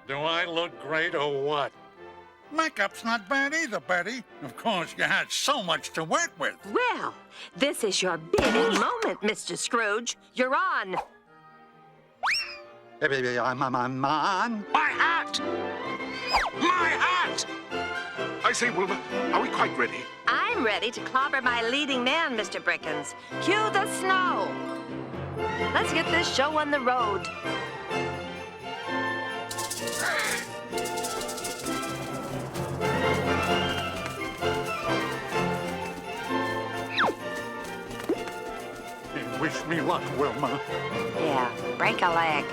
Do I look great or what? Makeup's not bad either, Betty. Of course, you had so much to work with. Well, this is your big moment, Mr. Scrooge. You're on. I'm on. My hat! My hat! I say, Wilma, are we quite ready? I'm ready to clobber my leading man, Mr. Brickens. Cue the snow. Let's get this show on the road. Wish me luck, Wilma. Yeah, break a leg.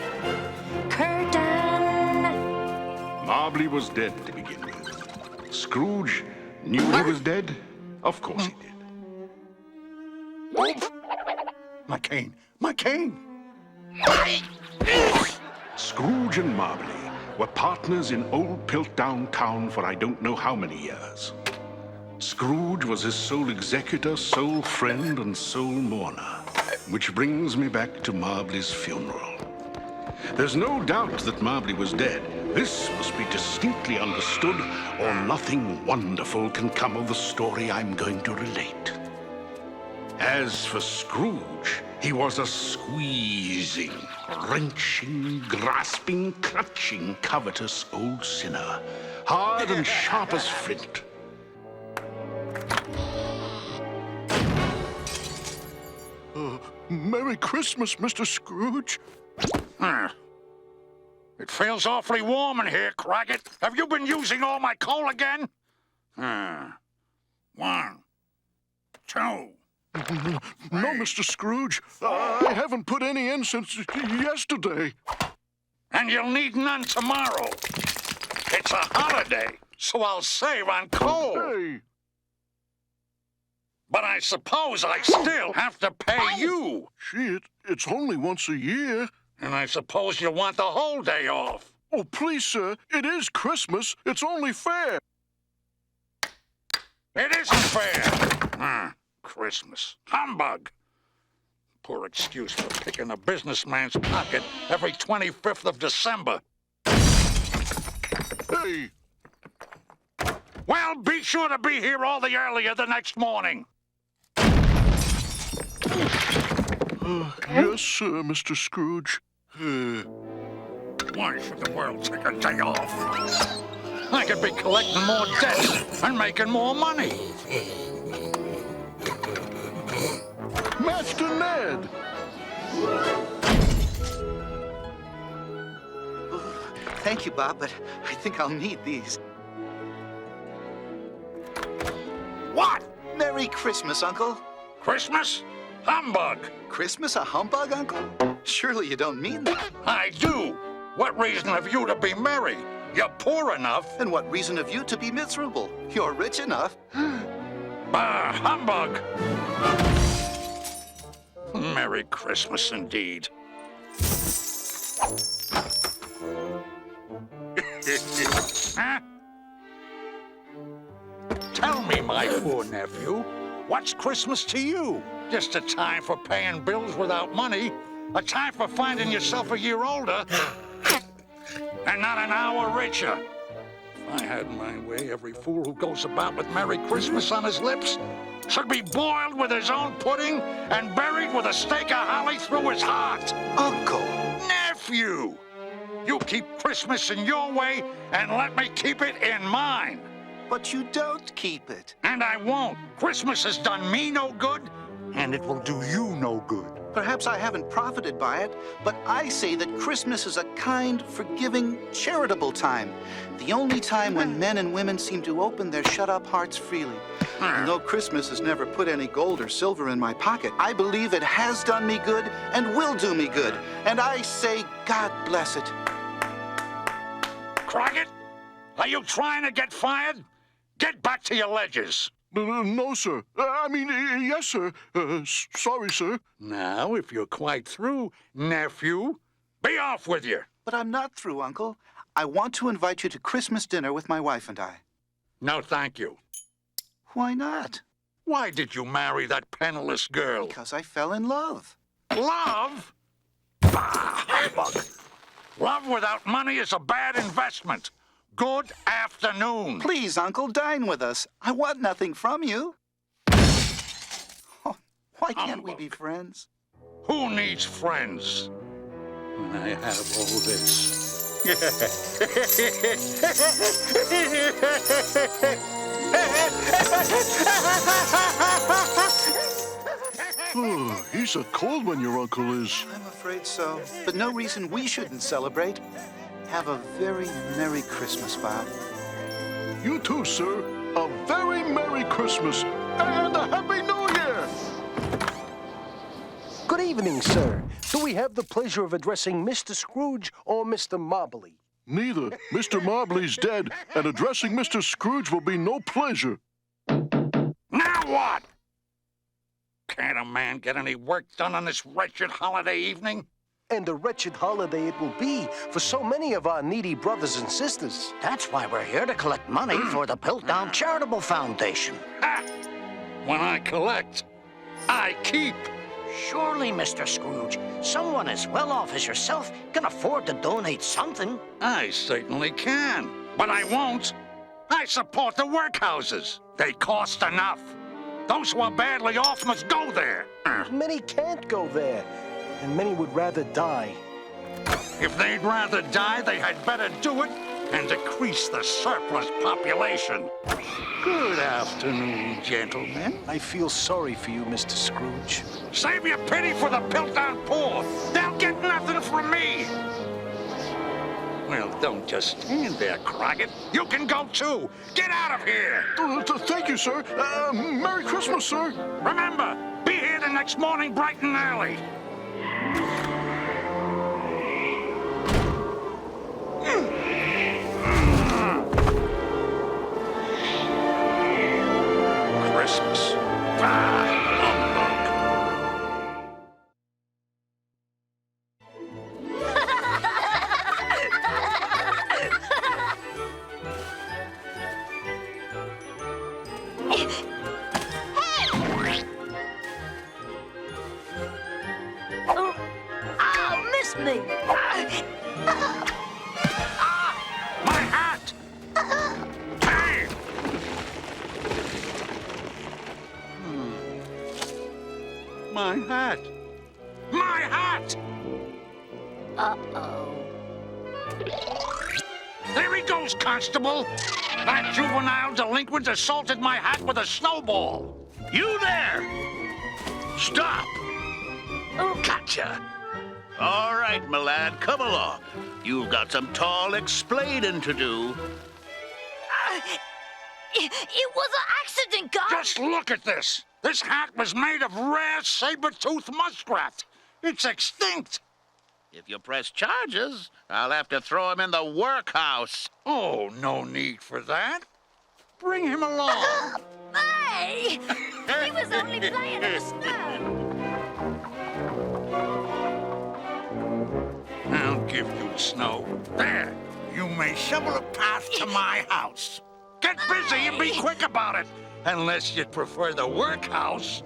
Curtain! Marbley was dead to begin with. Scrooge knew he was dead. Of course he did. My cane! My cane! Scrooge and Marbley were partners in Old Piltdown Town for I don't know how many years. Scrooge was his sole executor, sole friend, and sole mourner. Which brings me back to Marbley's funeral. There's no doubt that Marbley was dead. This must be distinctly understood, or nothing wonderful can come of the story I'm going to relate. As for Scrooge, he was a squeezing, wrenching, grasping, clutching, covetous old sinner, hard and sharp as flint. Merry Christmas, Mr. Scrooge. It feels awfully warm in here, Craggett. Have you been using all my coal again? 1, 2. No, Mr. Scrooge. I haven't put any in since yesterday. And you'll need none tomorrow. It's a holiday, so I'll save on coal. Hey, But I suppose I still have to pay you. gee, it's only once a year. And I suppose you want the whole day off. Oh, please, sir. It is Christmas. It's only fair. It isn't fair. Christmas. Humbug. Poor excuse for picking a businessman's pocket every 25th of December. Hey, Well, be sure to be here all the earlier the next morning. yes, sir, Mr. Scrooge. Why should the world take a day off? I could be collecting more debts and making more money. Master Ned! Thank you, Bob, but I think I'll need these. What? Merry Christmas, Uncle. Christmas? Humbug. Christmas a humbug, Uncle? Surely you don't mean that. I do. What reason have you to be merry? You're poor enough. And what reason have you to be miserable? You're rich enough. Bah, humbug. Merry Christmas indeed. Huh? Tell me, my poor nephew, what's Christmas to you? Just a time for paying bills without money, a time for finding yourself a year older, and not an hour richer. If I had my way, every fool who goes about with Merry Christmas on his lips should be boiled with his own pudding and buried with a stake of holly through his heart. Uncle! Nephew! You keep Christmas in your way and let me keep it in mine. But you don't keep it. And I won't. Christmas has done me no good, and it will do you no good. Perhaps I haven't profited by it, but I say that Christmas is a kind, forgiving, charitable time. The only time when men and women seem to open their shut-up hearts freely. And though Christmas has never put any gold or silver in my pocket, I believe it has done me good and will do me good. And I say, God bless it. Crockett, are you trying to get fired? Get back to your ledgers. No, sir. Yes, sir. Sorry, sir. Now, if you're quite through, nephew, be off with you. But I'm not through, Uncle. I want to invite you to Christmas dinner with my wife and I. No, thank you. Why not? Why did you marry that penniless girl? Because I fell in love. Love? Bah, humbug. Love without money is a bad investment. Good afternoon. Please, Uncle, dine with us. I want nothing from you. Oh, why can't we be friends? Who needs friends when I have all this? Oh, he's a cold one, your uncle is. I'm afraid so. But no reason we shouldn't celebrate. Have a very Merry Christmas, Bob. You too, sir. A very Merry Christmas and a Happy New Year! Good evening, sir. Do we have the pleasure of addressing Mr. Scrooge or Mr. Mobley? Neither. Mr. Mobley's dead, and addressing Mr. Scrooge will be no pleasure. Now what? Can't a man get any work done on this wretched holiday evening? And a wretched holiday it will be for so many of our needy brothers and sisters. That's why we're here to collect money for the Piltdown Charitable Foundation. Ha! When I collect, I keep. Surely, Mr. Scrooge, someone as well off as yourself can afford to donate something. I certainly can, but I won't. I support the workhouses. They cost enough. Those who are badly off must go there. Many can't go there, and many would rather die. If they'd rather die, they had better do it and decrease the surplus population. Good afternoon, gentlemen. I feel sorry for you, Mr. Scrooge. Save your pity for the Piltdown poor. They'll get nothing from me. Well, don't just stand there, Crockett. You can go too. Get out of here. Thank you, sir. Merry Christmas, sir. Remember, be here the next morning bright and early. Christmas. Oh, miss me. My hat! Hey! My hat! My hat! Uh-oh. There he goes, Constable! That juvenile delinquent assaulted my hat with a snowball! You there! Stop! Gotcha! All right, my lad, come along. You've got some tall explaining to do. It was an accident, guys. Just look at this! This hat was made of rare saber-toothed muskrat! It's extinct! If you press charges, I'll have to throw him in the workhouse. Oh, no need for that. Bring him along. Hey! He was only playing in the snow. I'll give you the snow. There, you may shovel a path to my house. Get busy and be quick about it, unless you'd prefer the workhouse.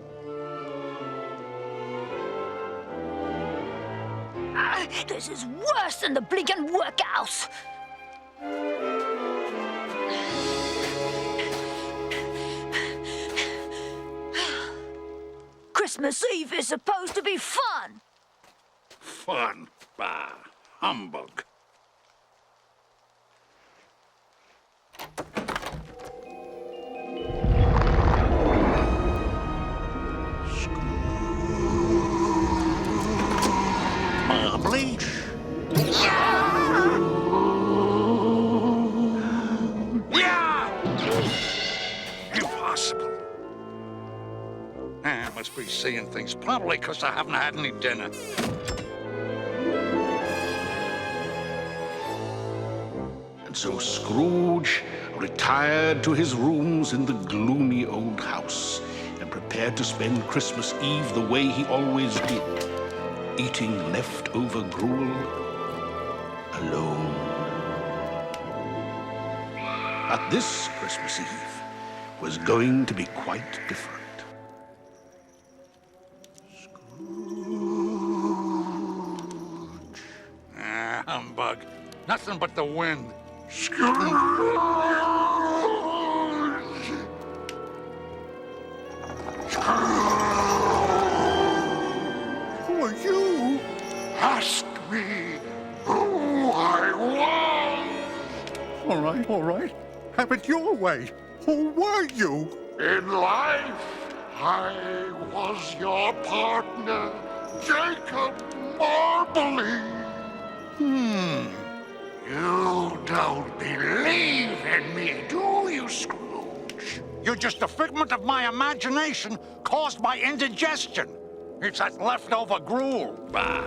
This is worse than the blinking workhouse. Christmas Eve is supposed to be fun. Fun. Bah, humbug. Mobley? Yeah! Impossible. I must be seeing things, probably because I haven't had any dinner. And so Scrooge retired to his rooms in the gloomy old house and prepared to spend Christmas Eve the way he always did, eating leftover gruel alone. But this Christmas Eve was going to be quite different. Humbug. Doug. Nothing but the wind. Who are you? Ask me who I was. All right. Have it your way. Who were you? In life, I was your partner, Jacob Marbley. You don't believe in me, do you, Scrooge? You're just a figment of my imagination caused by indigestion. It's that leftover gruel. Bah.